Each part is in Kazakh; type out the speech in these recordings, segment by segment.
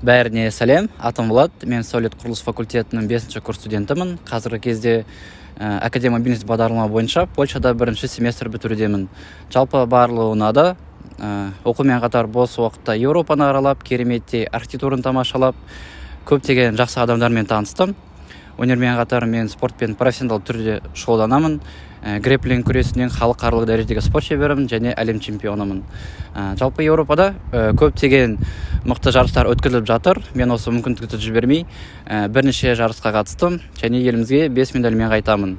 Бәріне сәлем, атым Влад, мен сәулет құрылыс факультетінің 5-ші курс студентімін. Қазіргі кезде академия бизнес бағдарлама бойынша Польшада 1-ші семестр бітірудемін. Жалпы барлығына да оқумен қатар бос уақытта Еуропаны аралап, кереметтей архитектураны тамашалап, көптеген жақсы адамдармен таныстым. Өнермен қатар мен спортпен профессионал түрде шұғылданамын. Грэпплинг күресінен халықаралық дәрежедегі спорт шеберімін және әлем чемпионымын. Жалпы Еуропада көптеген мықты жарыстар өткізіліп жатыр. Мен осы мүмкіндікті жібермей бірнеше жарысқа қатыстым және елімізге 5 медальмен қайтамын.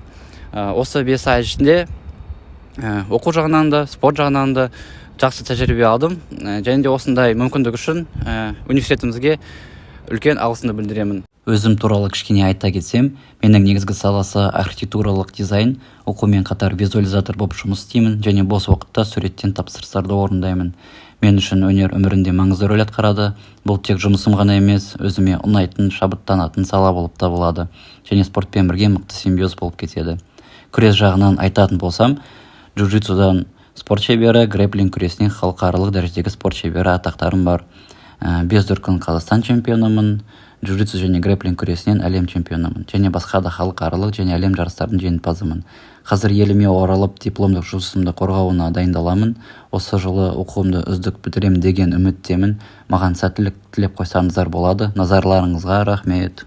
Осы 5 ай ішінде оқу жағынан да, спорт жағынан да жақсы тәжірибе алдым. Және де осындай мүмкіндік үшін университетімізге үлкен алғысымды білдіремін. Өзім туралы кішкене айта кетсем, менің негізгі саласы архитектуралық дизайн, оқумен қатар визуализатор болып жұмыс істеймін және бос уақытта суреттен тапсырыстарды орындаймын. Мен үшін өнер өмірінде маңызды рөл атқарады. Бұл тек жұмысым ғана емес, өзіме ұнайтын, шабыттанатын сала болып табылады және спортпен бірге мықты симбиоз болып кетеді. Күрес жағынан айтатын болсам, джиу-джитсудан спорт шебері, грэпплинг күресінен халықаралық дәрежедегі спорт шебері атақтарым бар. 5 дүркін Қазақстан чемпионымын, джиу-джитсу және грэпплинг күресінен әлем чемпионымын және басқа да халықаралық және әлем жарыстардың жеңімпазымын. Қазір еліме оралып дипломдық жұмысымды қорғауына дайындаламын. Осы жылы оқуымды үздік бітіремін деген үміттемін. Маған сәттілік тілеп қойсаңыздар болады. Назарларыңызға рахмет.